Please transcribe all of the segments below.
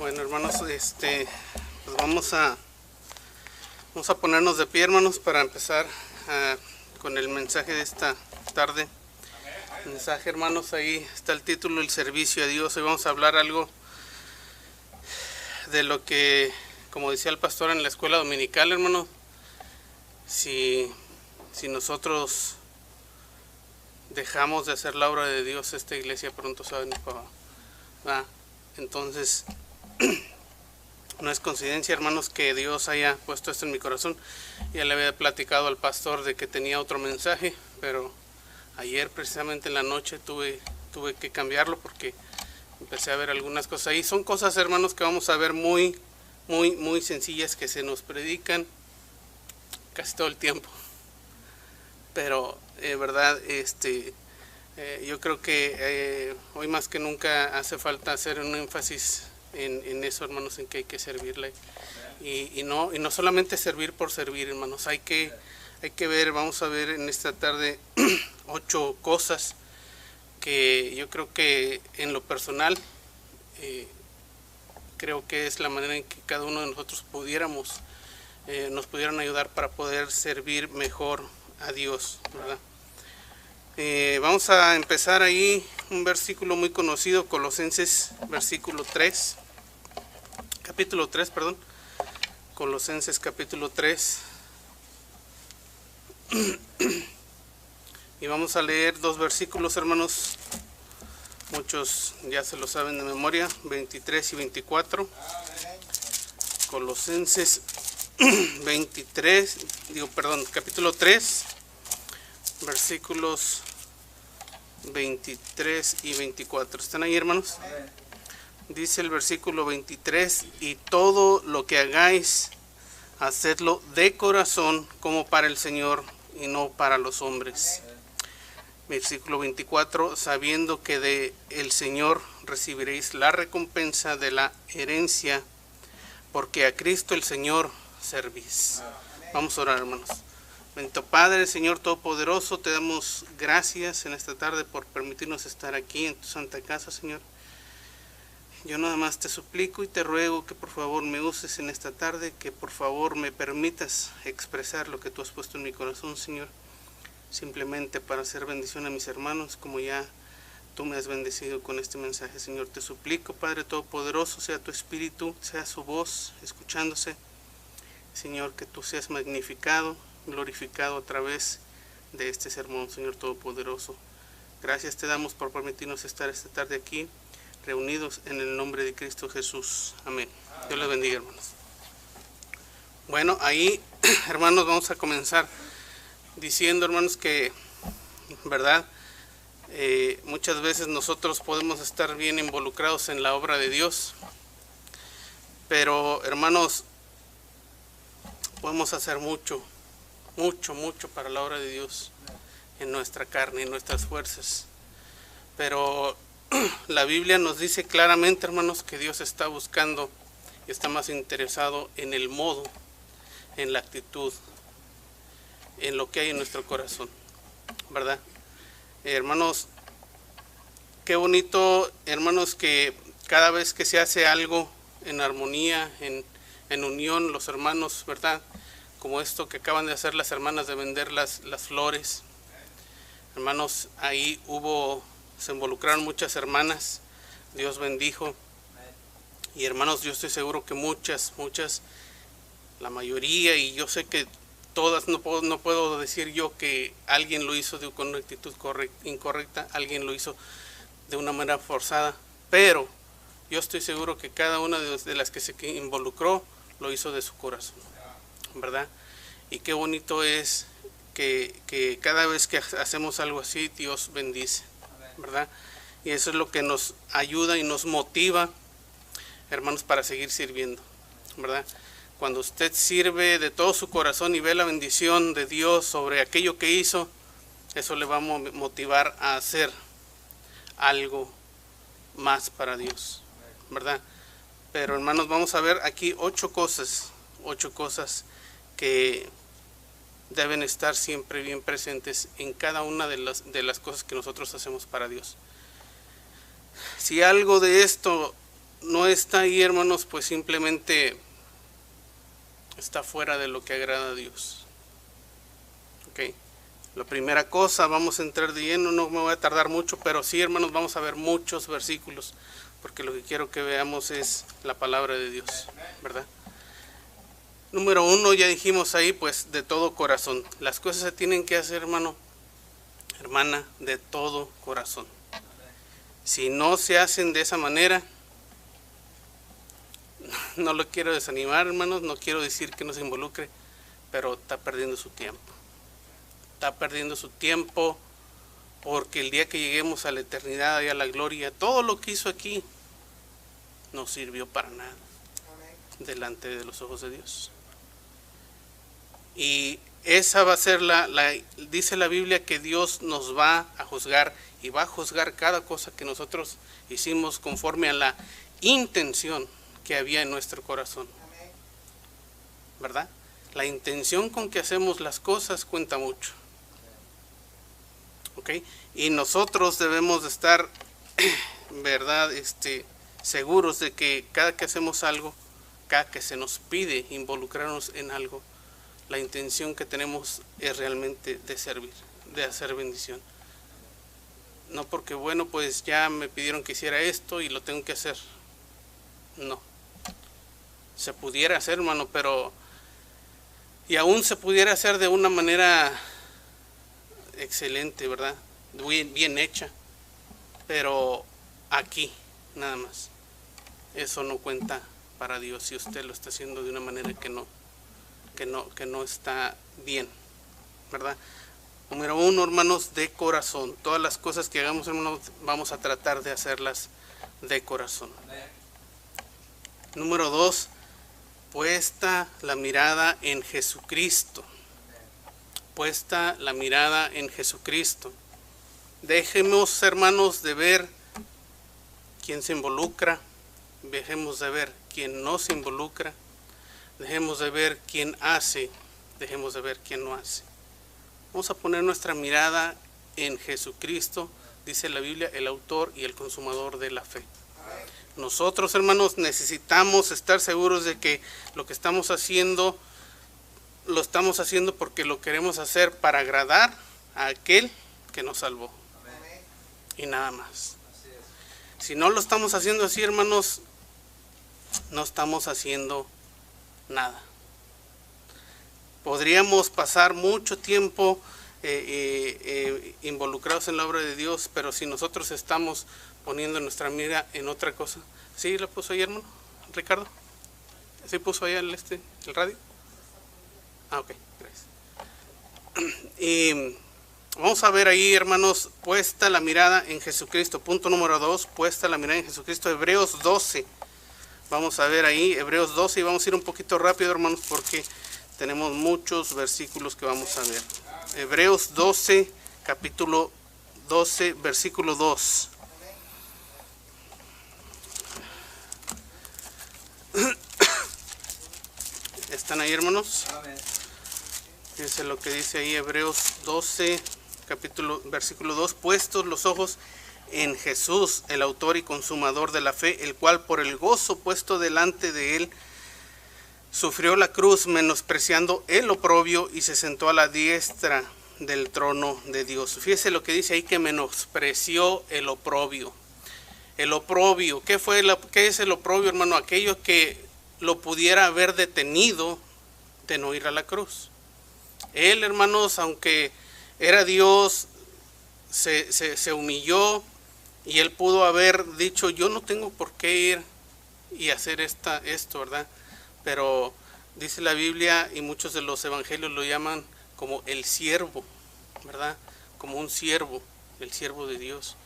Bueno, hermanos, pues vamos a ponernos de pie, hermanos, para empezar con el mensaje de esta tarde. El mensaje, hermanos, ahí está el título, el servicio a Dios. Hoy vamos a hablar algo de lo que, como decía el pastor en la escuela dominical, hermanos, si nosotros dejamos de hacer la obra de Dios, esta iglesia pronto se va a venir para abajo. Entonces, no es coincidencia, hermanos, que Dios haya puesto esto en mi corazón. Ya le había platicado al pastor de que tenía otro mensaje, pero ayer precisamente en la noche tuve que cambiarlo porque empecé a ver algunas cosas ahí. Son cosas, hermanos, que vamos a ver muy sencillas, que se nos predican casi todo el tiempo. Pero, verdad, yo creo que hoy más que nunca hace falta hacer un énfasis en eso, hermanos, en que hay que servirle. Y no solamente servir por servir, hermanos. Hay que ver, vamos a ver en esta tarde 8 cosas que yo creo que en lo personal creo que es la manera en que cada uno de nosotros nos pudieran ayudar para poder servir mejor a Dios, ¿verdad? Vamos a empezar ahí un versículo muy conocido, Colosenses capítulo 3, Colosenses capítulo 3. Y vamos a leer 2 versículos, hermanos. Muchos ya se lo saben de memoria, 23 y 24. Colosenses capítulo 3, versículos 23 y 24. ¿Están ahí, hermanos? Dice el versículo 23: y todo lo que hagáis, hacedlo de corazón como para el Señor y no para los hombres. Versículo 24: sabiendo que de el Señor recibiréis la recompensa de la herencia, porque a Cristo el Señor servís. Vamos a orar, hermanos. Bendito Padre, Señor Todopoderoso, te damos gracias en esta tarde por permitirnos estar aquí en tu santa casa, Señor. Yo nada más te suplico y te ruego que por favor me uses en esta tarde, que por favor me permitas expresar lo que tú has puesto en mi corazón, Señor, simplemente para hacer bendición a mis hermanos, como ya tú me has bendecido con este mensaje, Señor. Te suplico, Padre Todopoderoso, sea tu espíritu, sea su voz escuchándose, Señor, que tú seas magnificado, glorificado a través de este sermón, Señor Todopoderoso. Gracias te damos por permitirnos estar esta tarde aquí, reunidos en el nombre de Cristo Jesús. Amén. Dios les bendiga, hermanos. Bueno, ahí, hermanos, vamos a comenzar diciendo, hermanos, que, verdad, muchas veces nosotros podemos estar bien involucrados en la obra de Dios, pero, hermanos, podemos hacer mucho para la obra de Dios en nuestra carne, en nuestras fuerzas. Pero la Biblia nos dice claramente, hermanos, que Dios está buscando y está más interesado en el modo, en la actitud, en lo que hay en nuestro corazón, ¿verdad? Hermanos, qué bonito, hermanos, que cada vez que se hace algo en armonía, en unión, los hermanos, ¿verdad? Como esto que acaban de hacer las hermanas de vender las flores. Hermanos, ahí se involucraron muchas hermanas, Dios bendijo. Y hermanos, yo estoy seguro que muchas, la mayoría, y yo sé que todas, no puedo decir yo que alguien lo hizo con una actitud incorrecta, alguien lo hizo de una manera forzada, pero yo estoy seguro que cada una de las que se involucró lo hizo de su corazón, ¿verdad? Y qué bonito es que cada vez que hacemos algo así, Dios bendice, ¿verdad? Y eso es lo que nos ayuda y nos motiva, hermanos, para seguir sirviendo, ¿verdad? Cuando usted sirve de todo su corazón y ve la bendición de Dios sobre aquello que hizo, eso le va a motivar a hacer algo más para Dios, ¿verdad? Pero, hermanos, vamos a ver aquí 8 cosas que deben estar siempre bien presentes en cada una de las cosas que nosotros hacemos para Dios. Si algo de esto no está ahí, hermanos, pues simplemente está fuera de lo que agrada a Dios. Ok. La primera cosa, vamos a entrar de lleno, no me voy a tardar mucho, pero sí, hermanos, vamos a ver muchos versículos, porque lo que quiero que veamos es la palabra de Dios, ¿verdad? Número 1, ya dijimos ahí, pues de todo corazón. Las cosas se tienen que hacer, hermano, hermana, de todo corazón. Si no se hacen de esa manera, no lo quiero desanimar, hermanos, no quiero decir que no se involucre, pero está perdiendo su tiempo. Está perdiendo su tiempo, porque el día que lleguemos a la eternidad y a la gloria, todo lo que hizo aquí no sirvió para nada delante de los ojos de Dios. Y esa va a ser dice la Biblia que Dios nos va a juzgar, y va a juzgar cada cosa que nosotros hicimos conforme a la intención que había en nuestro corazón, ¿verdad? La intención con que hacemos las cosas cuenta mucho, ¿ok? Y nosotros debemos de estar, ¿verdad? Seguros de que cada que hacemos algo, cada que se nos pide involucrarnos en algo, la intención que tenemos es realmente de servir, de hacer bendición. No porque, bueno, pues ya me pidieron que hiciera esto y lo tengo que hacer. No. Se pudiera hacer, hermano, pero... Y aún se pudiera hacer de una manera excelente, ¿verdad? Bien hecha. Pero aquí, nada más. Eso no cuenta para Dios si usted lo está haciendo de una manera que no está bien, ¿verdad? Número 1, hermanos, de corazón. Todas las cosas que hagamos, hermanos, vamos a tratar de hacerlas de corazón. Número 2, puesta la mirada en Jesucristo. Puesta la mirada en Jesucristo. Dejemos, hermanos, de ver quién se involucra. Dejemos de ver quién no se involucra. Dejemos de ver quién hace. Dejemos de ver quién no hace. Vamos a poner nuestra mirada en Jesucristo, dice la Biblia, el autor y el consumador de la fe. Nosotros, hermanos, necesitamos estar seguros de que lo que estamos haciendo, lo estamos haciendo porque lo queremos hacer para agradar a aquel que nos salvó. Y nada más. Si no lo estamos haciendo así, hermanos, no estamos haciendo nada. Podríamos pasar mucho tiempo involucrados en la obra de Dios, pero si nosotros estamos poniendo nuestra mira en otra cosa. ¿Sí la puso ahí, hermano? ¿Ricardo? ¿Sí puso ahí el radio? Ah, ok, gracias. Y vamos a ver ahí, hermanos, puesta la mirada en Jesucristo. Punto número 2, puesta la mirada en Jesucristo. Hebreos 12. Vamos a ver ahí, Hebreos 12, y vamos a ir un poquito rápido, hermanos, porque tenemos muchos versículos que vamos a ver. Hebreos 12, capítulo 12, versículo 2. ¿Están ahí, hermanos? Fíjense lo que dice ahí Hebreos 12, versículo 2. Puestos los ojos en Jesús, el autor y consumador de la fe, el cual por el gozo puesto delante de él, sufrió la cruz, menospreciando el oprobio, y se sentó a la diestra del trono de Dios. Fíjese lo que dice ahí, que menospreció el oprobio. El oprobio, ¿qué es el oprobio, hermano? Aquello que lo pudiera haber detenido de no ir a la cruz. Él, hermanos, aunque era Dios, se humilló, y él pudo haber dicho, yo no tengo por qué ir y hacer esto, ¿verdad? Pero dice la Biblia, y muchos de los evangelios lo llaman como el siervo, ¿verdad? Como un siervo, el siervo de Dios.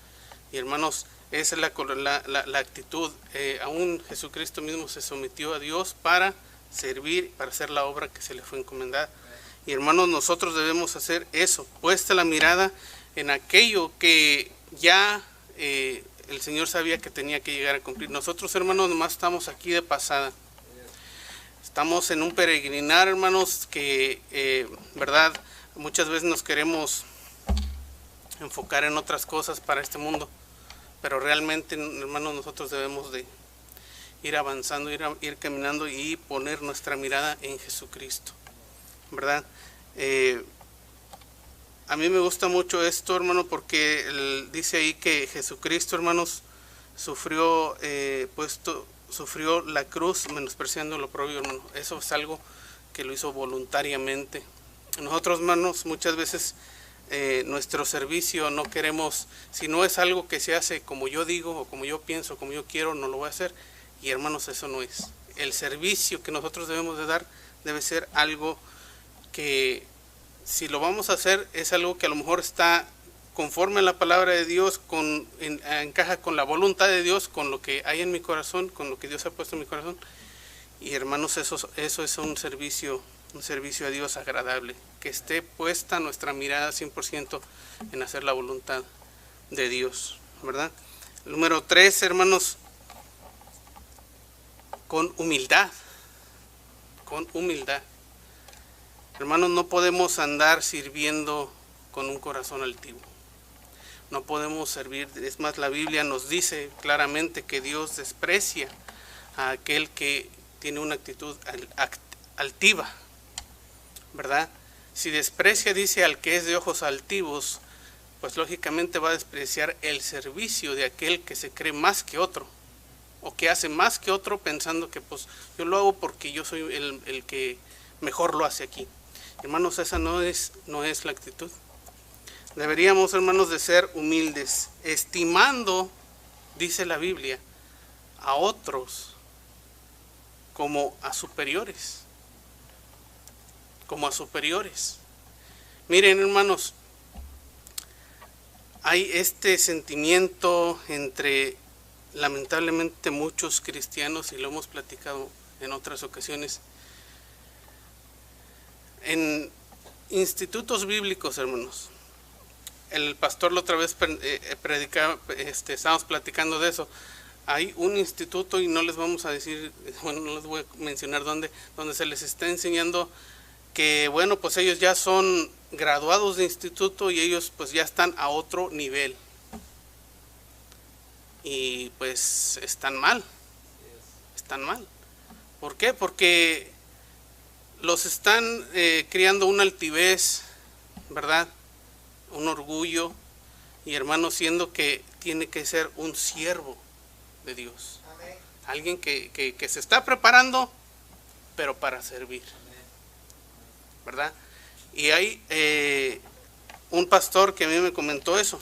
Y hermanos, esa es la actitud. Aún Jesucristo mismo se sometió a Dios para servir, para hacer la obra que se le fue encomendada. Y hermanos, nosotros debemos hacer eso, puesta la mirada en aquello que ya el Señor sabía que tenía que llegar a cumplir. Nosotros, hermanos, nomás estamos aquí de pasada. Estamos en un peregrinar, hermanos, que, ¿verdad? Muchas veces nos queremos enfocar en otras cosas para este mundo, pero realmente, hermanos, nosotros debemos de ir avanzando, ir caminando y poner nuestra mirada en Jesucristo, ¿verdad? A mí me gusta mucho esto, hermano, porque dice ahí que Jesucristo, hermanos, sufrió la cruz menospreciando lo propio, hermano. Eso es algo que lo hizo voluntariamente. Nosotros, hermanos, muchas veces nuestro servicio no queremos, si no es algo que se hace como yo digo o como yo pienso, como yo quiero, no lo voy a hacer. Y hermanos, eso no es. El servicio que nosotros debemos de dar debe ser algo que, si lo vamos a hacer, es algo que a lo mejor está conforme a la palabra de Dios, encaja con la voluntad de Dios, con lo que hay en mi corazón, con lo que Dios ha puesto en mi corazón. Y hermanos, eso es un servicio a Dios agradable, que esté puesta nuestra mirada 100% en hacer la voluntad de Dios, ¿verdad? Número 3, hermanos, con humildad. Hermanos, no podemos andar sirviendo con un corazón altivo. No podemos servir, es más, la Biblia nos dice claramente que Dios desprecia a aquel que tiene una actitud altiva, ¿verdad? Si desprecia, dice, al que es de ojos altivos, pues lógicamente va a despreciar el servicio de aquel que se cree más que otro, o que hace más que otro pensando que pues yo lo hago porque yo soy el que mejor lo hace aquí. Hermanos, esa no es la actitud. Deberíamos, hermanos, de ser humildes, estimando, dice la Biblia, a otros como a superiores. Miren, hermanos, hay este sentimiento entre, lamentablemente, muchos cristianos, y lo hemos platicado en otras ocasiones, en institutos bíblicos, hermanos. El pastor la otra vez predicaba, estábamos platicando de eso. Hay un instituto, y no les vamos a decir, bueno, no les voy a mencionar dónde se les está enseñando que, bueno, pues ellos ya son graduados de instituto y ellos pues ya están a otro nivel. Y pues están mal. ¿Por qué? Porque los están criando una altivez, ¿verdad? Un orgullo, y hermano, siendo que tiene que ser un siervo de Dios. Amén. Alguien que se está preparando, pero para servir. Amén. ¿Verdad? Y hay un pastor que a mí me comentó eso,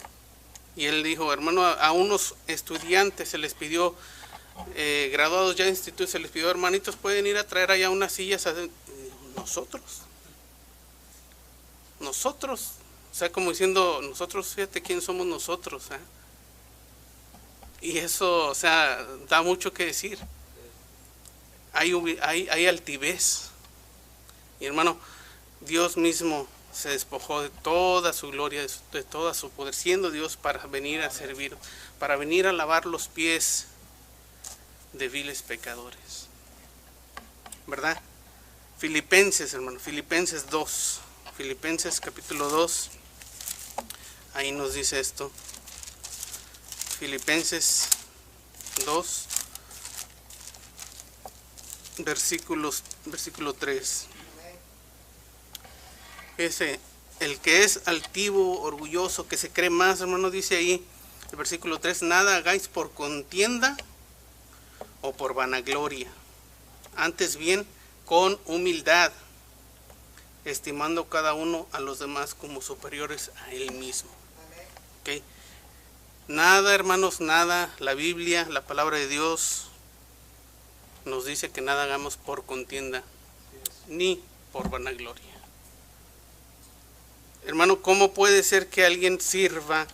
y él dijo, hermano, a unos estudiantes se les pidió, graduados ya de instituto, se les pidió, hermanitos, pueden ir a traer allá unas sillas. Nosotros, o sea, como diciendo, nosotros, fíjate quién somos nosotros, ¿eh? Y eso, o sea, da mucho que decir. Hay altivez. Y hermano, Dios mismo se despojó de toda su gloria, de todo su poder, siendo Dios, para venir a servir, para venir a lavar los pies de viles pecadores, ¿verdad? Filipenses, hermano, Filipenses 2, Filipenses capítulo 2, ahí nos dice esto. Filipenses 2, versículo 3. Ese, el que es altivo, orgulloso, que se cree más, hermano, dice ahí, el versículo 3, nada hagáis por contienda o por vanagloria, antes bien con humildad, estimando cada uno a los demás como superiores a él mismo. ¿Okay? Nada, hermanos, nada. La Biblia, la palabra de Dios, nos dice que nada hagamos por contienda, ni por vanagloria. Hermano, ¿cómo puede ser que alguien sirva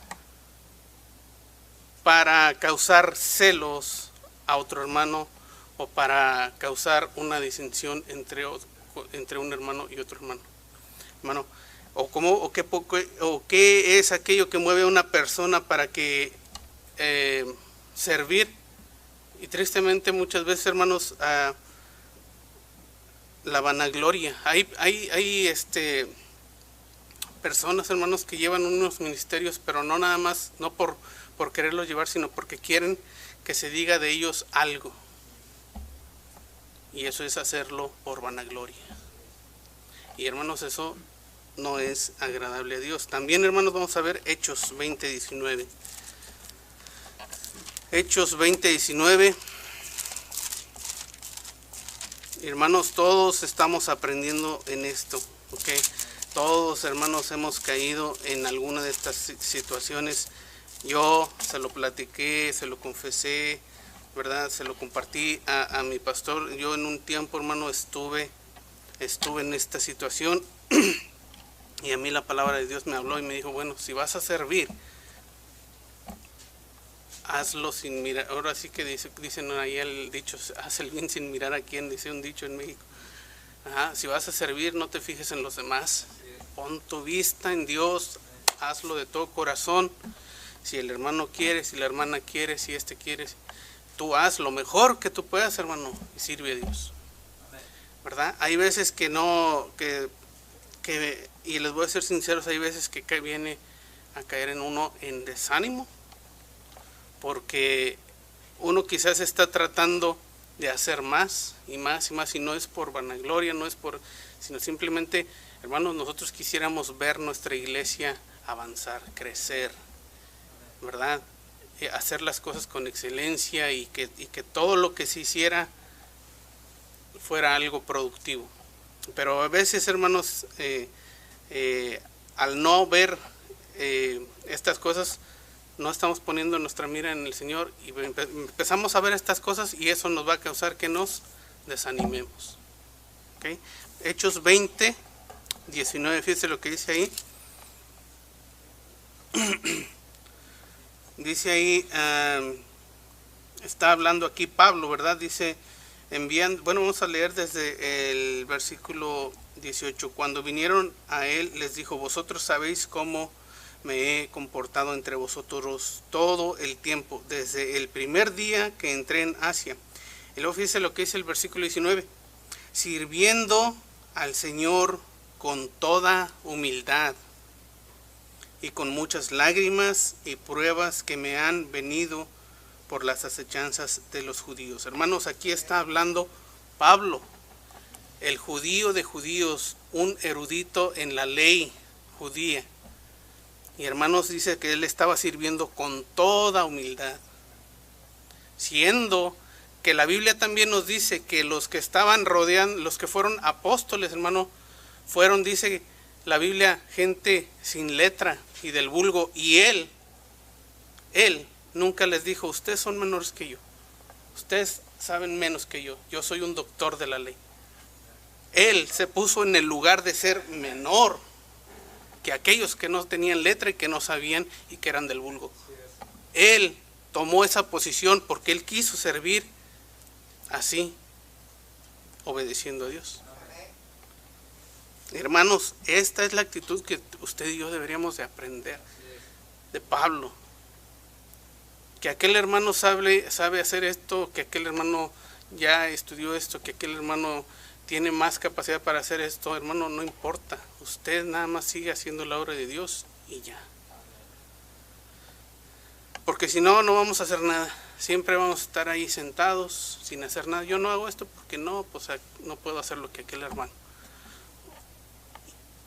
para causar celos a otro hermano, o para causar una disensión entre un hermano y otro hermano? Hermano, o qué es aquello que mueve a una persona para que servir. Y tristemente muchas veces, hermanos, la vanagloria. Hay personas, hermanos, que llevan unos ministerios, pero no nada más, no por quererlos llevar, sino porque quieren que se diga de ellos algo. y eso es hacerlo por vanagloria. Y hermanos, eso no es agradable a Dios. También, hermanos, vamos a ver Hechos 20:19. Hechos 20:19. Hermanos, todos estamos aprendiendo en esto, ¿ok? Todos, hermanos, hemos caído en alguna de estas situaciones. Yo se lo platiqué, se lo confesé, ¿verdad? Se lo compartí a mi pastor. Yo en un tiempo, hermano, estuve en esta situación y a mí la palabra de Dios me habló y me dijo, bueno, si vas a servir, hazlo sin mirar. Ahora sí que dicen ahí el dicho, haz el bien sin mirar a quién, dice un dicho en México. Ajá, si vas a servir, no te fijes en los demás, pon tu vista en Dios, hazlo de todo corazón. Si el hermano quiere, si la hermana quiere, si este quiere, tú haz lo mejor que tú puedas, hermano, y sirve a Dios, ¿verdad? Hay veces que no, y les voy a ser sinceros, hay veces que viene a caer en uno en desánimo, porque uno quizás está tratando de hacer más y más y más, y no es por vanagloria, sino simplemente, hermanos, nosotros quisiéramos ver nuestra iglesia avanzar, crecer, ¿verdad? Hacer las cosas con excelencia y que todo lo que se hiciera fuera algo productivo. Pero a veces, hermanos, al no ver estas cosas, no estamos poniendo nuestra mira en el Señor y empezamos a ver estas cosas y eso nos va a causar que nos desanimemos. ¿Okay? Hechos 20:19, fíjense lo que dice ahí. Dice ahí, está hablando aquí Pablo, ¿verdad? Dice, vamos a leer desde el versículo 18. Cuando vinieron a él, les dijo, vosotros sabéis cómo me he comportado entre vosotros todo el tiempo, desde el primer día que entré en Asia. Y luego fíjense lo que dice el versículo 19, sirviendo al Señor con toda humildad y con muchas lágrimas y pruebas que me han venido por las acechanzas de los judíos. Hermanos, aquí está hablando Pablo, el judío de judíos, un erudito en la ley judía. Y hermanos, dice que él estaba sirviendo con toda humildad, siendo que la Biblia también nos dice que los que estaban rodeando, los que fueron apóstoles, hermano, fueron, dice la Biblia, gente sin letra y del vulgo, y él nunca les dijo, ustedes son menores que yo, ustedes saben menos que yo soy un doctor de la ley. Él se puso en el lugar de ser menor que aquellos que no tenían letra y que no sabían y que eran del vulgo. Él tomó esa posición porque él quiso servir así, obedeciendo a Dios. Hermanos, esta es la actitud que usted y yo deberíamos de aprender de Pablo. Que aquel hermano sabe hacer esto, que aquel hermano ya estudió esto, que aquel hermano tiene más capacidad para hacer esto, hermano, no importa. Usted nada más sigue haciendo la obra de Dios y ya. Porque si no, no vamos a hacer nada. Siempre vamos a estar ahí sentados sin hacer nada. Yo no hago esto porque no puedo hacer lo que aquel hermano.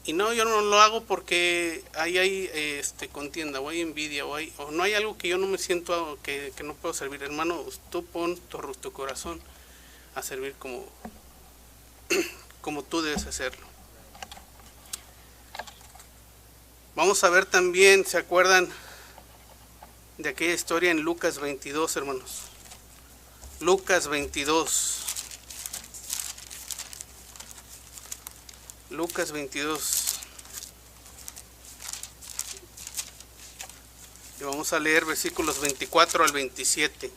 Y no, yo no lo hago porque hay contienda, o hay envidia, o no hay algo que yo no me siento que no puedo servir. Hermano, tú pon tu corazón a servir como tú debes hacerlo. Vamos a ver también, ¿se acuerdan de aquella historia en Lucas 22, hermanos? Lucas 22. Lucas 22. Y vamos a leer versículos 24 al 27.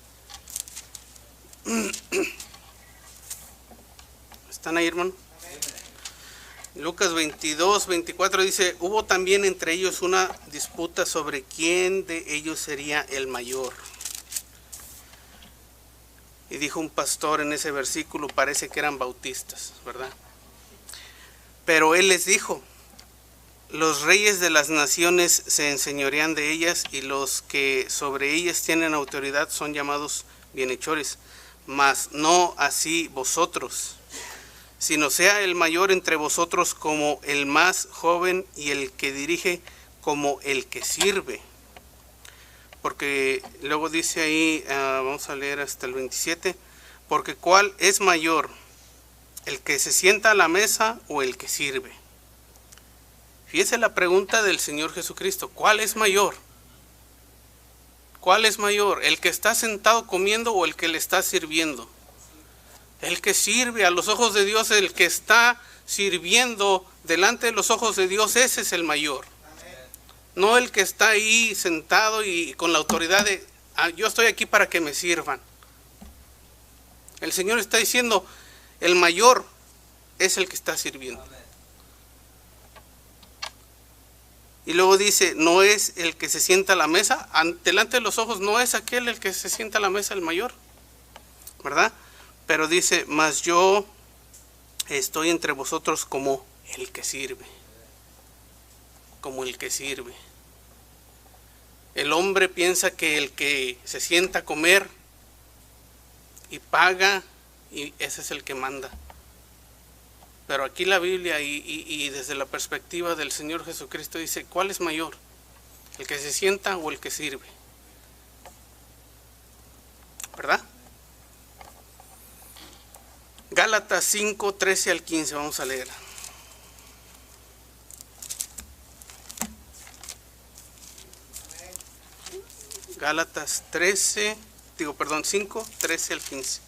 ¿Están ahí, hermano? Lucas 22, 24 dice, hubo también entre ellos una disputa sobre quién de ellos sería el mayor. Y dijo un pastor en ese versículo, parece que eran bautistas, ¿verdad? Pero él les dijo, los reyes de las naciones se enseñorean de ellas y los que sobre ellas tienen autoridad son llamados bienhechores. mas no así vosotros, sino sea el mayor entre vosotros como el más joven, y el que dirige como el que sirve. Porque luego dice ahí, vamos a leer hasta el 27, porque ¿cuál es mayor, el que se sienta a la mesa o el que sirve? Fíjese la pregunta del Señor Jesucristo, ¿cuál es mayor? ¿Cuál es mayor, el que está sentado comiendo o el que le está sirviendo? El que sirve a los ojos de Dios, el que está sirviendo delante de los ojos de Dios, ese es el mayor. No el que está ahí sentado y con la autoridad de, yo estoy aquí para que me sirvan. El Señor está diciendo, el mayor es el que está sirviendo. Y luego dice, no es el que se sienta a la mesa, delante de los ojos no es aquel el que se sienta a la mesa el mayor, ¿verdad? Pero dice, mas yo estoy entre vosotros como el que sirve. Como el que sirve. El hombre piensa que el que se sienta a comer y paga, y ese es el que manda. Pero aquí la Biblia y desde la perspectiva del Señor Jesucristo dice, ¿cuál es mayor? ¿El que se sienta o el que sirve? ¿Verdad? Gálatas 5, 13 al 15, vamos a leer. Gálatas 5, 13 al 15.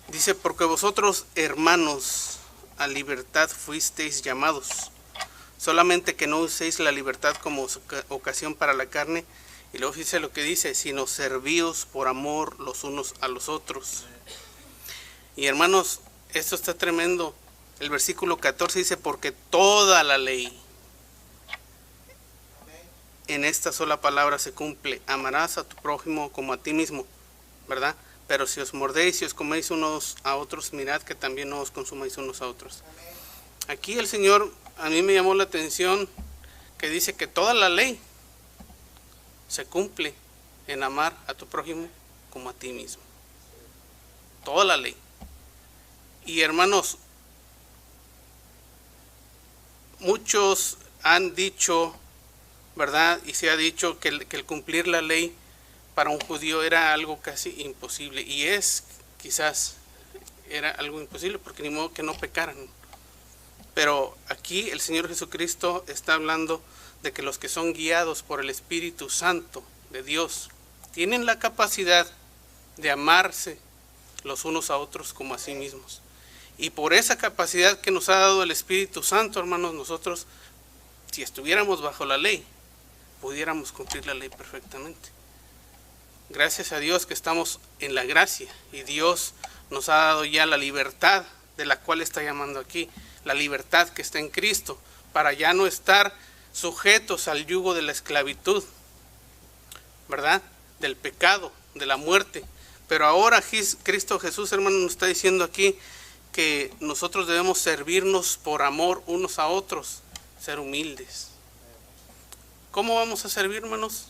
Dice, porque vosotros, hermanos, a libertad fuisteis llamados, solamente que no uséis la libertad como ocasión para la carne. Y luego dice lo que dice, sino servíos por amor los unos a los otros. Y hermanos, esto está tremendo. El versículo 14 dice, porque toda la ley en esta sola palabra se cumple, amarás a tu prójimo como a ti mismo, ¿verdad? Pero si os mordéis y os coméis unos a otros, mirad que también no os consumáis unos a otros. Aquí el Señor, a mí me llamó la atención que dice que toda la ley se cumple en amar a tu prójimo como a ti mismo. Toda la ley. Y hermanos, muchos han dicho, ¿verdad? Y se ha dicho que el cumplir la ley para un judío era algo casi imposible. Y quizás era algo imposible porque ni modo que no pecaran. Pero aquí el Señor Jesucristo está hablando de que los que son guiados por el Espíritu Santo de Dios tienen la capacidad de amarse los unos a otros como a sí mismos. Y por esa capacidad que nos ha dado el Espíritu Santo, hermanos, nosotros, si estuviéramos bajo la ley, pudiéramos cumplir la ley perfectamente. Gracias a Dios que estamos en la gracia y Dios nos ha dado ya la libertad de la cual está llamando aquí, la libertad que está en Cristo, para ya no estar sujetos al yugo de la esclavitud, ¿verdad? Del pecado, de la muerte. Pero ahora Cristo Jesús, hermano, nos está diciendo aquí que nosotros debemos servirnos por amor unos a otros, ser humildes. ¿Cómo vamos a servir, hermanos?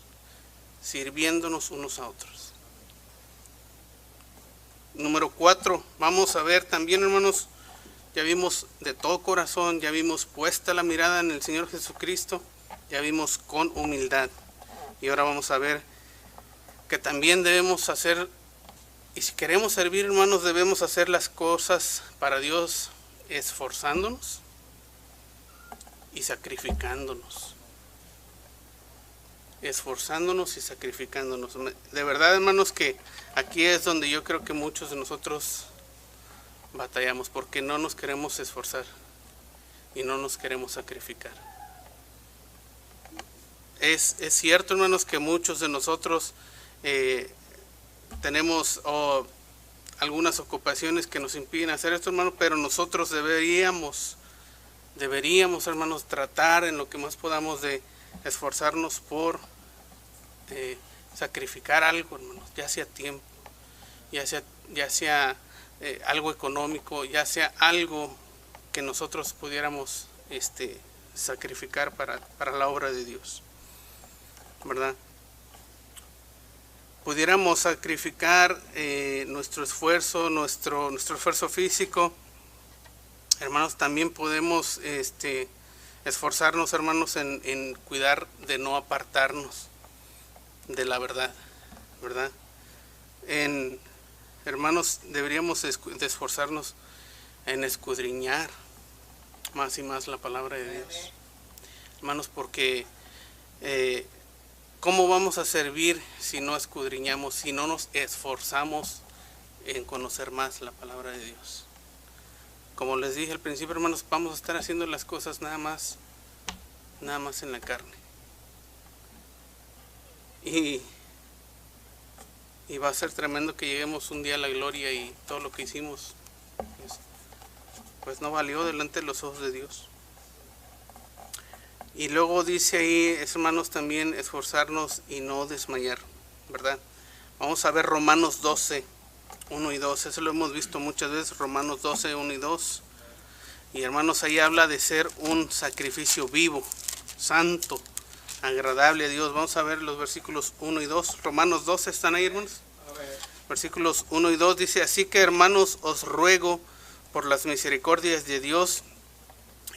Sirviéndonos unos a otros. Número 4, vamos a ver también, hermanos, ya vimos de todo corazón, ya vimos puesta la mirada en el Señor Jesucristo, ya vimos con humildad. Y ahora vamos a ver que también debemos hacer, y si queremos servir, hermanos, debemos hacer las cosas para Dios esforzándonos y sacrificándonos. Esforzándonos y sacrificándonos. De verdad, hermanos, que aquí es donde yo creo que muchos de nosotros batallamos, porque no nos queremos esforzar y no nos queremos sacrificar. Es cierto, hermanos, que muchos de nosotros tenemos algunas ocupaciones que nos impiden hacer esto, hermanos, pero nosotros deberíamos, hermanos, tratar en lo que más podamos de esforzarnos por sacrificar algo, hermanos, ya sea tiempo, ya sea algo económico, ya sea algo que nosotros pudiéramos sacrificar para la obra de Dios, ¿verdad? pudiéramos sacrificar nuestro esfuerzo, nuestro esfuerzo físico, hermanos, también podemos esforzarnos, hermanos, en cuidar de no apartarnos de la verdad, ¿verdad? Hermanos, deberíamos de esforzarnos en escudriñar más y más la palabra de Dios, hermanos, porque ¿cómo vamos a servir si no escudriñamos, si no nos esforzamos en conocer más la palabra de Dios? Como les dije al principio, hermanos, vamos a estar haciendo las cosas nada más en la carne. Y va a ser tremendo que lleguemos un día a la gloria y todo lo que hicimos pues no valió delante de los ojos de Dios. Y luego dice ahí, hermanos, también esforzarnos y no desmayar, ¿verdad? Vamos a ver Romanos 12, 1 y 2. Eso lo hemos visto muchas veces, Romanos 12, 1 y 2. Y hermanos, ahí habla de ser un sacrificio vivo, santo, agradable a Dios. Vamos a ver los versículos 1 y 2. Romanos 12, ¿están ahí, hermanos? Versículos 1 y 2 dice: así que, hermanos, os ruego por las misericordias de Dios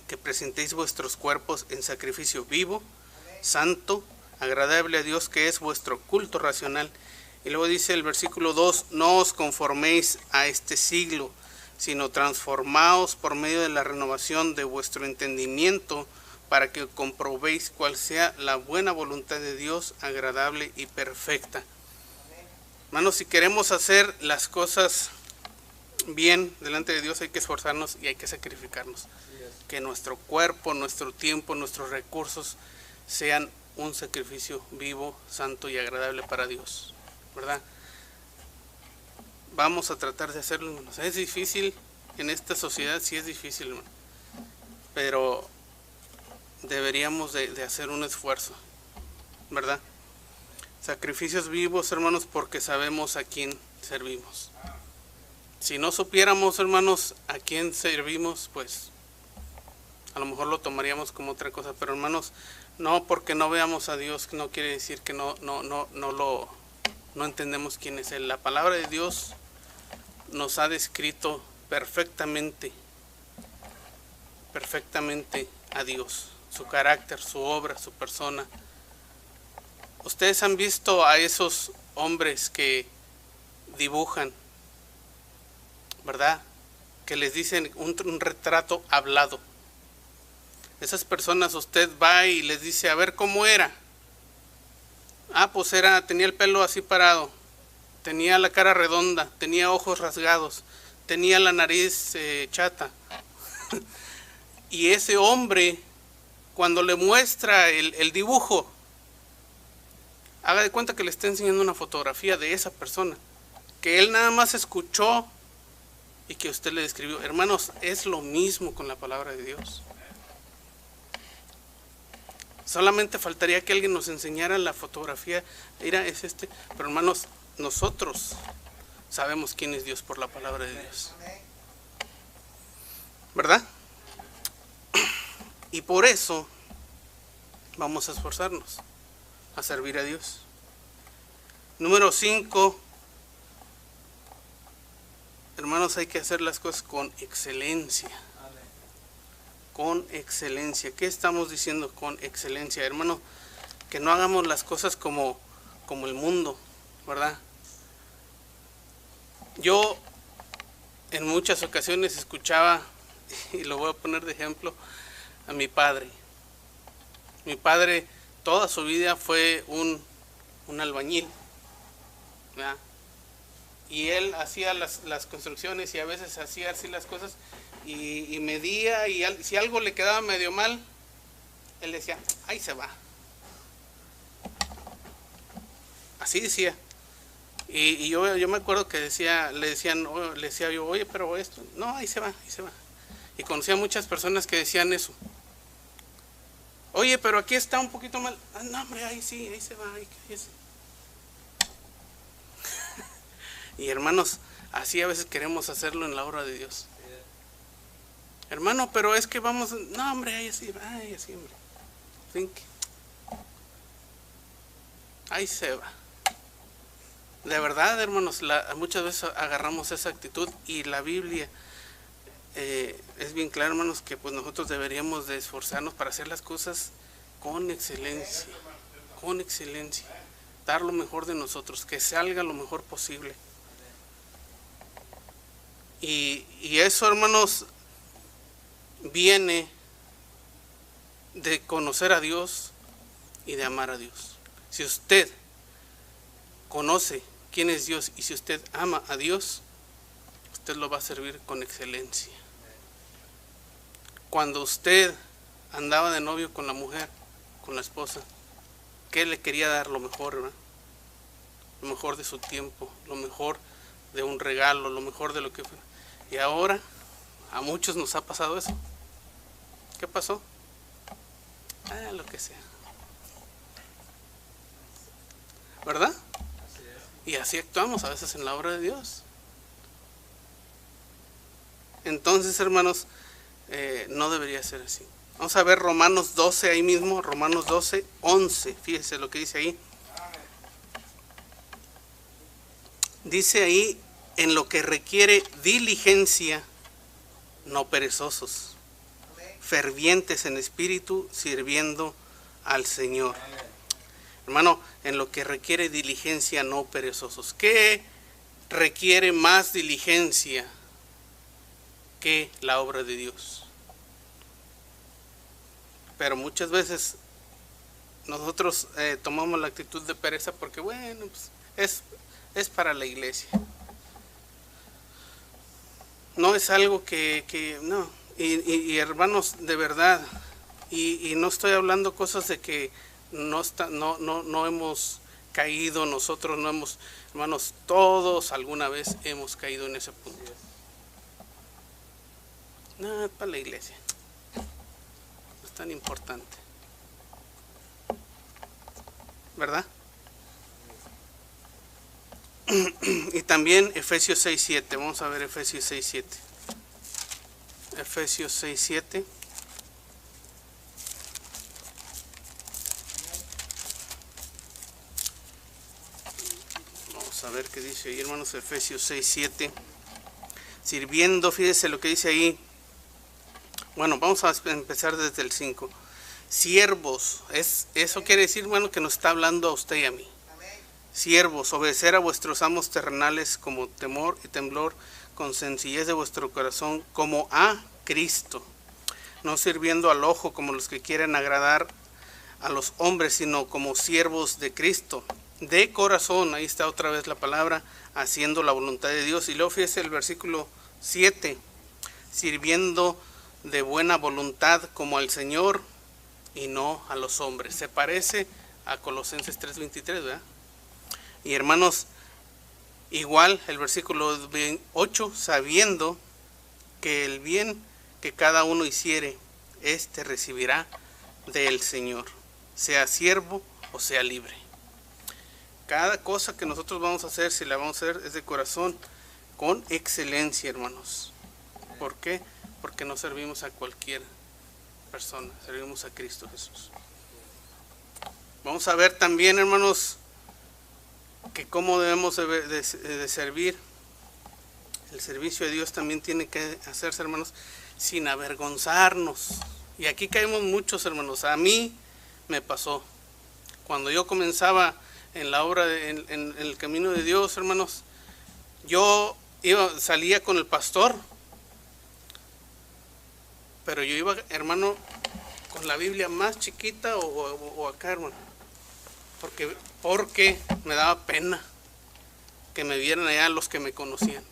que presentéis vuestros cuerpos en sacrificio vivo, santo, agradable a Dios, que es vuestro culto racional. Y luego dice el versículo 2: no os conforméis a este siglo, sino transformaos por medio de la renovación de vuestro entendimiento, para que comprobéis cuál sea la buena voluntad de Dios, agradable y perfecta. Hermanos, si queremos hacer las cosas bien delante de Dios, hay que esforzarnos y hay que sacrificarnos. Que nuestro cuerpo, nuestro tiempo, nuestros recursos sean un sacrificio vivo, santo y agradable para Dios, ¿verdad? Vamos a tratar de hacerlo, hermanos. Es difícil en esta sociedad, sí es difícil, hermano, pero deberíamos de hacer un esfuerzo, ¿verdad? Sacrificios vivos, hermanos, porque sabemos a quién servimos. Si no supiéramos, hermanos, a quién servimos, pues a lo mejor lo tomaríamos como otra cosa. Pero, hermanos, no porque no veamos a Dios no quiere decir que no entendemos quién es Él. La palabra de Dios nos ha descrito perfectamente a Dios, su carácter, su obra, su persona. Ustedes han visto a esos hombres que dibujan, ¿verdad? Que les dicen un retrato hablado. Esas personas, usted va y les dice, a ver cómo era. Ah, pues tenía el pelo así parado, tenía la cara redonda, tenía ojos rasgados, tenía la nariz chata. Y ese hombre, cuando le muestra el dibujo, haga de cuenta que le está enseñando una fotografía de esa persona, que él nada más escuchó y que usted le describió. Hermanos, es lo mismo con la palabra de Dios. Solamente faltaría que alguien nos enseñara la fotografía. Mira, es este. Pero hermanos, nosotros sabemos quién es Dios por la palabra de Dios, ¿verdad? Y por eso vamos a esforzarnos a servir a Dios. Número 5, hermanos, hay que hacer las cosas con excelencia. Con excelencia. ¿Qué estamos diciendo con excelencia, hermano? Que no hagamos las cosas como el mundo, ¿verdad? Yo en muchas ocasiones escuchaba, y lo voy a poner de ejemplo, a mi padre. Mi padre toda su vida fue un albañil, ¿verdad? Y él hacía las construcciones y a veces hacía así las cosas y medía, y si algo le quedaba medio mal, él decía, ahí se va. Así decía. Y yo me acuerdo que le decía yo, oye, pero esto, no, ahí se va. Y conocía muchas personas que decían eso. Oye, pero aquí está un poquito mal. Ah, no, hombre, ahí sí, ahí se va, ahí se. Y hermanos, así a veces queremos hacerlo en la obra de Dios. Hermano, pero es que vamos, no, hombre, ahí sí, hombre. Think. Ahí se va. De verdad, hermanos, muchas veces agarramos esa actitud y la Biblia es bien clara, hermanos, que pues nosotros deberíamos de esforzarnos para hacer las cosas con excelencia, dar lo mejor de nosotros, que salga lo mejor posible. Y eso, hermanos, viene de conocer a Dios y de amar a Dios. Si usted conoce quién es Dios y si usted ama a Dios, usted lo va a servir con excelencia. Cuando usted andaba de novio con la mujer, con la esposa, ¿qué le quería dar? Lo mejor, ¿verdad? Lo mejor de su tiempo, lo mejor de un regalo, lo mejor de lo que fuera. Y ahora a muchos nos ha pasado eso. ¿Qué pasó? Lo que sea. ¿Verdad? Y así actuamos a veces en la obra de Dios. Entonces, hermanos, no debería ser así. Vamos a ver Romanos 12 ahí mismo, Romanos 12, 11. Fíjese lo que dice ahí. Dice ahí, en lo que requiere diligencia, no perezosos, fervientes en espíritu, sirviendo al Señor. Hermano, en lo que requiere diligencia, no perezosos. ¿Qué requiere más diligencia que la obra de Dios? Pero muchas veces nosotros tomamos la actitud de pereza porque, bueno, pues, es para la iglesia. No es algo que no. Y hermanos, de verdad, y no estoy hablando cosas de que no hemos caído, nosotros no hemos, hermanos, todos alguna vez hemos caído en ese punto. No, es para la iglesia. No es tan importante. ¿Verdad? Y también Efesios 6:7. Vamos a ver Efesios 6:7. Efesios 6:7. Vamos a ver qué dice ahí, hermanos. Efesios 6:7. Sirviendo, fíjese lo que dice ahí. Bueno, vamos a empezar desde el 5. Siervos, eso quiere decir, hermano, que nos está hablando a usted y a mí. Siervos, obedecer a vuestros amos terrenales como temor y temblor, con sencillez de vuestro corazón, como a Cristo, no sirviendo al ojo como los que quieren agradar a los hombres, sino como siervos de Cristo, de corazón. Ahí está otra vez la palabra, haciendo la voluntad de Dios. Y luego fíjese el versículo 7, sirviendo de buena voluntad como al Señor y no a los hombres. Se parece a Colosenses 3:23, ¿verdad? Y hermanos, igual el versículo 8, sabiendo que el bien que cada uno hiciere, éste recibirá del Señor, sea siervo o sea libre. Cada cosa que nosotros vamos a hacer, si la vamos a hacer, es de corazón, con excelencia, hermanos. ¿Por qué? Porque no servimos a cualquier persona, servimos a Cristo Jesús. Vamos a ver también, hermanos, que cómo debemos de servir. El servicio de Dios también tiene que hacerse, hermanos, sin avergonzarnos. Y aquí caemos muchos, hermanos. A mí me pasó. Cuando yo comenzaba en la obra, en el camino de Dios, hermanos, yo salía con el pastor, pero yo iba, hermano, con la Biblia más chiquita o acá, hermano. Porque me daba pena que me vieran allá los que me conocían.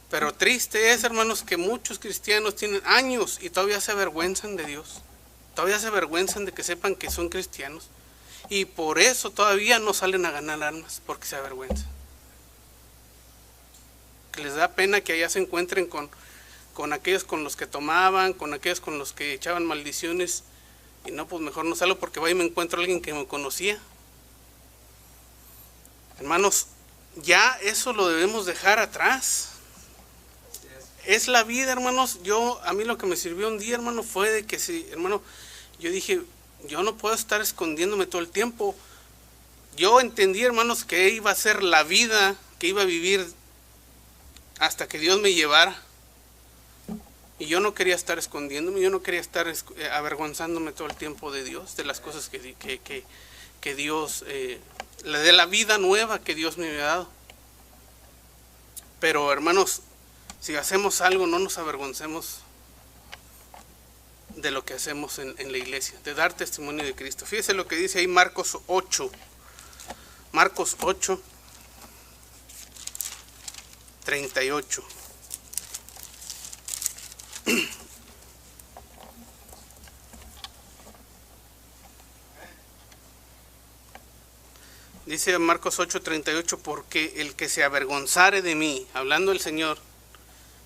Pero triste es, hermanos, que muchos cristianos tienen años y todavía se avergüenzan de Dios. Todavía se avergüenzan de que sepan que son cristianos. Y por eso todavía no salen a ganar almas, porque se avergüenzan. Que les da pena que allá se encuentren con aquellos con los que tomaban, con aquellos con los que echaban maldiciones. Y no, pues mejor no salgo porque voy y me encuentro a alguien que me conocía. Hermanos, ya eso lo debemos dejar atrás. Es la vida, hermanos. A mí lo que me sirvió un día, hermano, fue de que, sí, hermano, yo dije, yo no puedo estar escondiéndome todo el tiempo. yo entendí, hermanos, que iba a ser la vida que iba a vivir hasta que Dios me llevara. Y yo no quería estar escondiéndome, yo no quería estar avergonzándome todo el tiempo de Dios, de las cosas que Dios, de la vida nueva que Dios me había dado. Pero hermanos, si hacemos algo, no nos avergoncemos de lo que hacemos en la iglesia, de dar testimonio de Cristo. Fíjese lo que dice ahí Marcos 8. Marcos 8, 38. Dice Marcos 8:38, porque el que se avergonzare de mí, hablando el Señor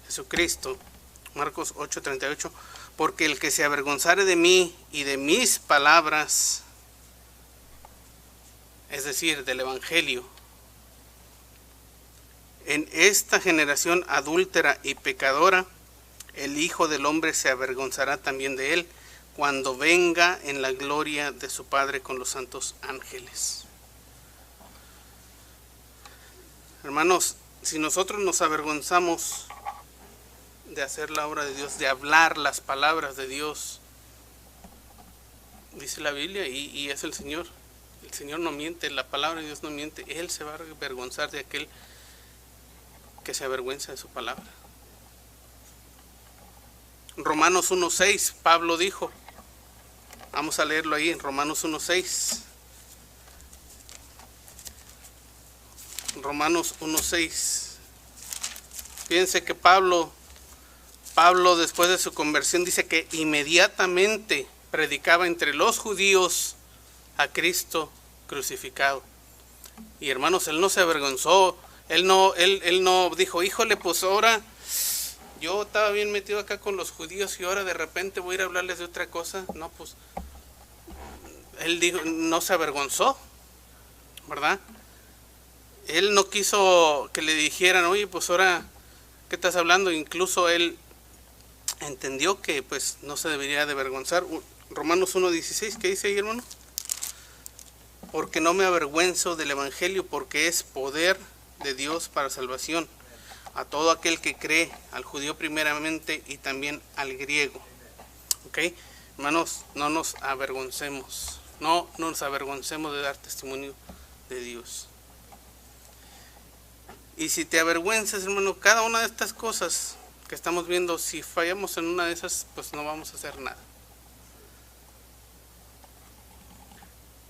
Jesucristo, Marcos 8:38, porque el que se avergonzare de mí y de mis palabras, es decir, del Evangelio, en esta generación adúltera y pecadora, el Hijo del Hombre se avergonzará también de él, cuando venga en la gloria de su Padre con los santos ángeles. Hermanos, si nosotros nos avergonzamos de hacer la obra de Dios, de hablar las palabras de Dios, dice la Biblia, y es el Señor no miente, la palabra de Dios no miente, Él se va a avergonzar de aquel que se avergüenza de su palabra. Romanos 1:6, Pablo dijo, vamos a leerlo ahí en Romanos 1:6. Romanos 1:6. Fíjense que Pablo después de su conversión dice que inmediatamente predicaba entre los judíos a Cristo crucificado. Y hermanos, él no se avergonzó, él no dijo, híjole, pues ahora yo estaba bien metido acá con los judíos y ahora de repente voy a ir a hablarles de otra cosa. No, pues él dijo, no se avergonzó, ¿verdad? Él no quiso que le dijeran, oye, pues ahora, ¿qué estás hablando? Incluso él entendió que pues no se debería de avergonzar. Romanos 1:16, ¿qué dice ahí, hermano? Porque no me avergüenzo del Evangelio, porque es poder de Dios para salvación a todo aquel que cree, al judío primeramente y también al griego. ¿Ok? Hermanos, no nos avergoncemos, no nos avergoncemos de dar testimonio de Dios. Y si te avergüenzas, hermano, cada una de estas cosas que estamos viendo, si fallamos en una de esas, pues no vamos a hacer nada.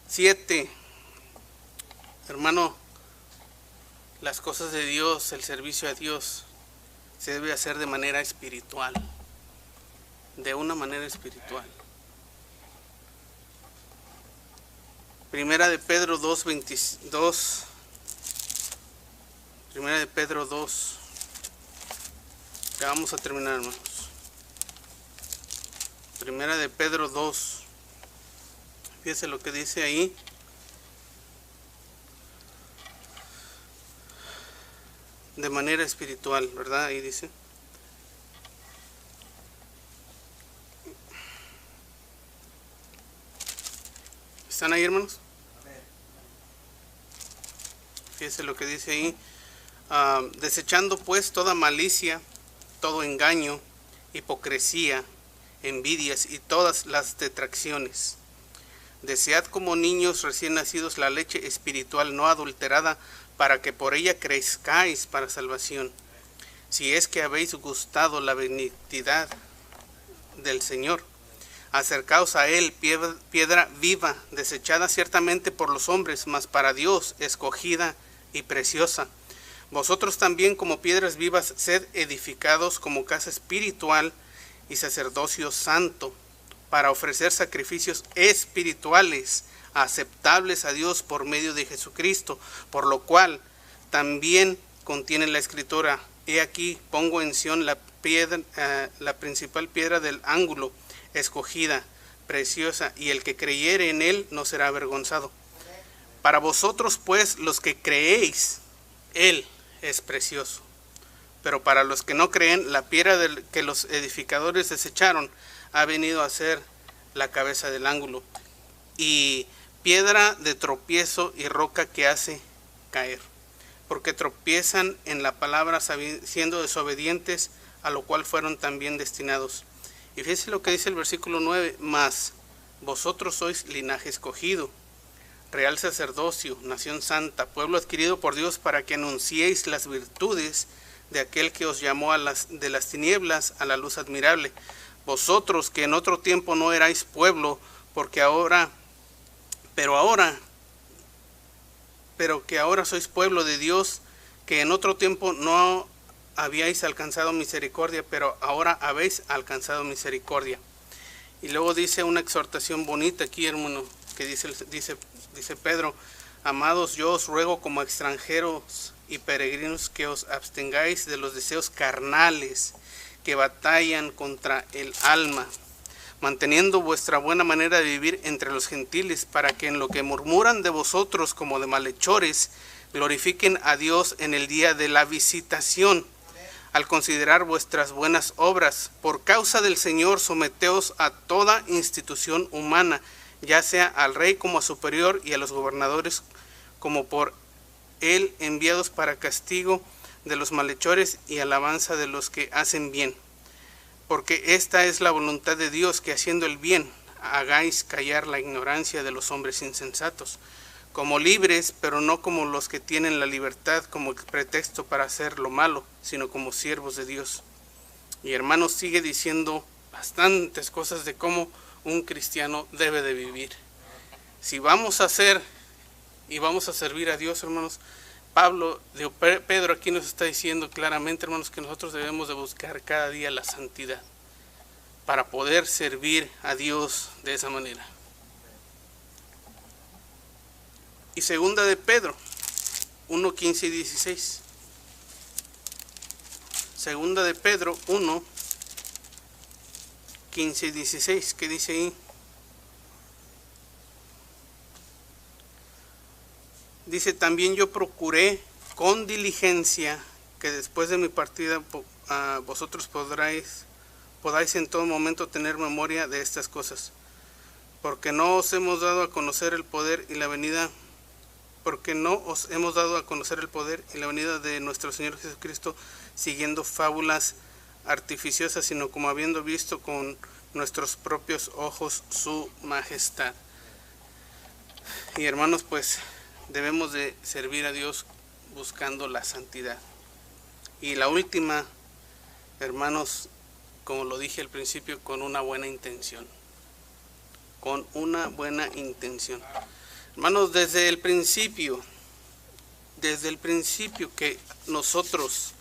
7. Hermano, las cosas de Dios, el servicio a Dios, se debe hacer de manera espiritual. De una manera espiritual. Primera de Pedro 2:22. Primera de Pedro 2. Ya vamos a terminar, hermanos. Primera de Pedro 2. Fíjense lo que dice ahí. De manera espiritual, ¿verdad? Ahí dice. ¿Están ahí, hermanos? Fíjense lo que dice ahí. Desechando pues toda malicia, todo engaño, hipocresía, envidias y todas las detracciones. Desead como niños recién nacidos la leche espiritual no adulterada, para que por ella crezcáis para salvación, si es que habéis gustado la benignidad del Señor. Acercaos a él, piedra viva, desechada ciertamente por los hombres, mas para Dios escogida y preciosa. Vosotros también, como piedras vivas, sed edificados como casa espiritual y sacerdocio santo, para ofrecer sacrificios espirituales aceptables a Dios por medio de Jesucristo, por lo cual también contiene la Escritura: he aquí pongo en Sión la principal piedra del ángulo, escogida, preciosa, y el que creyere en él no será avergonzado. Para vosotros pues, los que creéis, él es precioso, pero para los que no creen, la piedra que los edificadores desecharon ha venido a ser la cabeza del ángulo, y piedra de tropiezo y roca que hace caer, porque tropiezan en la palabra siendo desobedientes, a lo cual fueron también destinados. Y fíjense lo que dice el versículo 9, mas vosotros sois linaje escogido, real sacerdocio, nación santa, pueblo adquirido por Dios, para que anunciéis las virtudes de aquel que os llamó de las tinieblas a la luz admirable. Vosotros que en otro tiempo no erais pueblo, pero que ahora sois pueblo de Dios, que en otro tiempo no habíais alcanzado misericordia, pero ahora habéis alcanzado misericordia. Y luego dice una exhortación bonita aquí, hermano, que dice Pedro: amados, yo os ruego como extranjeros y peregrinos que os abstengáis de los deseos carnales que batallan contra el alma, manteniendo vuestra buena manera de vivir entre los gentiles, para que en lo que murmuran de vosotros como de malhechores, glorifiquen a Dios en el día de la visitación. Al considerar vuestras buenas obras, por causa del Señor, someteos a toda institución humana, ya sea al rey como a superior, y a los gobernadores como por él enviados para castigo de los malhechores y alabanza de los que hacen bien. Porque esta es la voluntad de Dios, que haciendo el bien hagáis callar la ignorancia de los hombres insensatos, como libres, pero no como los que tienen la libertad como pretexto para hacer lo malo, sino como siervos de Dios. Y hermanos, sigue diciendo bastantes cosas de cómo un cristiano debe de vivir. Si vamos a hacer y vamos a servir a Dios, hermanos, Pedro aquí nos está diciendo claramente, hermanos, que nosotros debemos de buscar cada día la santidad para poder servir a Dios de esa manera. Y segunda de Pedro 1, 15 y 16. Segunda de Pedro 1, 15 y 16, ¿qué dice ahí? Dice: también yo procuré con diligencia que después de mi partida vosotros podáis en todo momento tener memoria de estas cosas, porque no os hemos dado a conocer el poder y la venida de nuestro Señor Jesucristo siguiendo fábulas artificiosas, sino como habiendo visto con nuestros propios ojos su majestad. Y hermanos, pues debemos de servir a Dios buscando la santidad. Y la última, hermanos, como lo dije al principio, con una buena intención. Con una buena intención. Hermanos, desde el principio que nosotros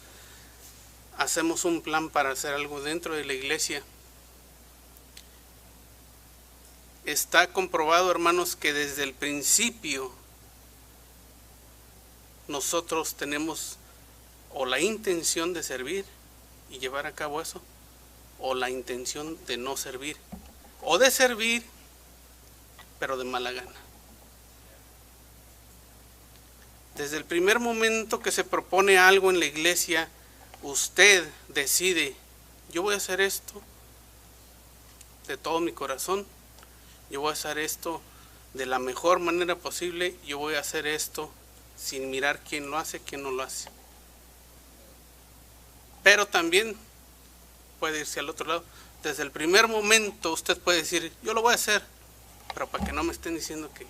hacemos un plan para hacer algo dentro de la iglesia, está comprobado, hermanos, que desde el principio nosotros tenemos o la intención de servir y llevar a cabo eso, o la intención de no servir, o de servir pero de mala gana. Desde el primer momento que se propone algo en la iglesia, usted decide: yo voy a hacer esto de todo mi corazón, yo voy a hacer esto de la mejor manera posible, yo voy a hacer esto sin mirar quién lo hace, quién no lo hace. Pero también puede irse al otro lado. Desde el primer momento usted puede decir: yo lo voy a hacer, pero para que no me estén diciendo que,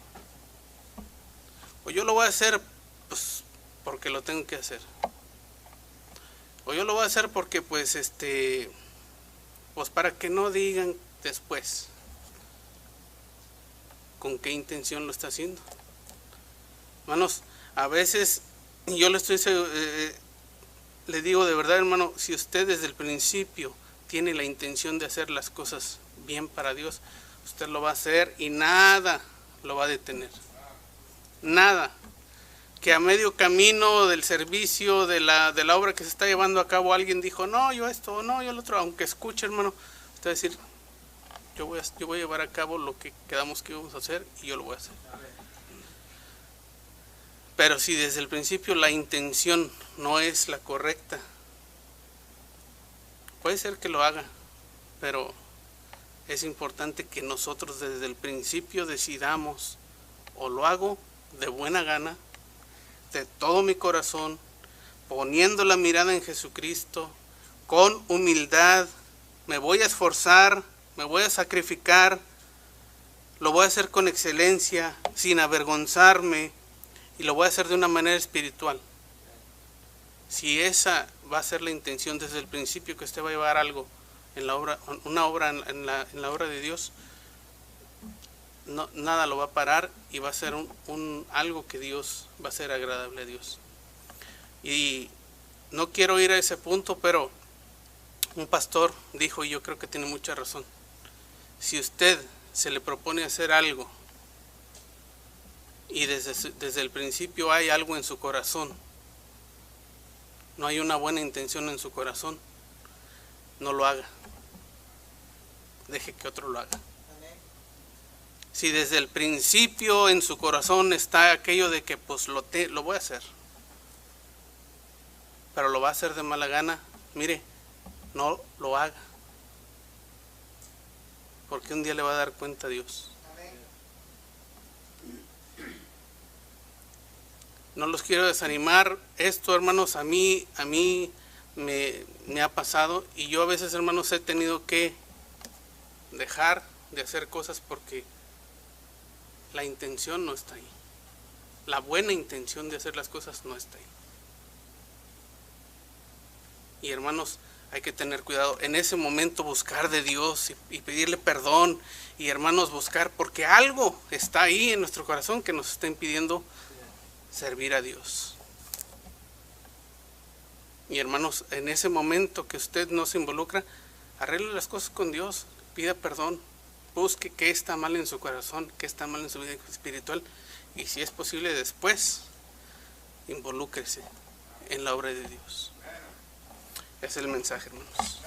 o yo lo voy a hacer pues porque lo tengo que hacer, o yo lo voy a hacer porque pues para que no digan después con qué intención lo está haciendo. Hermanos, a veces yo le digo de verdad, hermano, si usted desde el principio tiene la intención de hacer las cosas bien para Dios, usted lo va a hacer y nada lo va a detener. Nada. Que a medio camino del servicio, de la obra que se está llevando a cabo, alguien dijo: no, yo esto, no, yo lo otro. Aunque escuche, hermano, usted va a decir: yo voy a llevar a cabo lo que quedamos que íbamos a hacer y yo lo voy a hacer. Pero si desde el principio la intención no es la correcta, puede ser que lo haga, pero es importante que nosotros desde el principio decidamos o lo hago de buena gana, de todo mi corazón, poniendo la mirada en Jesucristo, con humildad, me voy a esforzar, me voy a sacrificar, lo voy a hacer con excelencia, sin avergonzarme, y lo voy a hacer de una manera espiritual. Si esa va a ser la intención desde el principio, que usted va a llevar algo en la obra, una obra en la obra de Dios, no, nada lo va a parar y va a ser algo que Dios va a ser agradable a Dios. Y no quiero ir a ese punto, pero un pastor dijo, y yo creo que tiene mucha razón: si usted se le propone hacer algo y desde el principio hay algo en su corazón, no hay una buena intención en su corazón, no lo haga, deje que otro lo haga. Si desde el principio en su corazón está aquello de que pues lo voy a hacer, pero lo va a hacer de mala gana, mire, no lo haga, porque un día le va a dar cuenta a Dios. No los quiero desanimar. Esto, hermanos, a mí me ha pasado, y yo a veces, hermanos, he tenido que dejar de hacer cosas porque la intención no está ahí. La buena intención de hacer las cosas no está ahí. Y hermanos, hay que tener cuidado. En ese momento buscar de Dios y pedirle perdón. Y hermanos, buscar, porque algo está ahí en nuestro corazón que nos está impidiendo servir a Dios. Y hermanos, en ese momento que usted no se involucra, arregle las cosas con Dios, pida perdón, busque qué está mal en su corazón, qué está mal en su vida espiritual, y si es posible después, involúcrese en la obra de Dios. Ese es el mensaje, hermanos.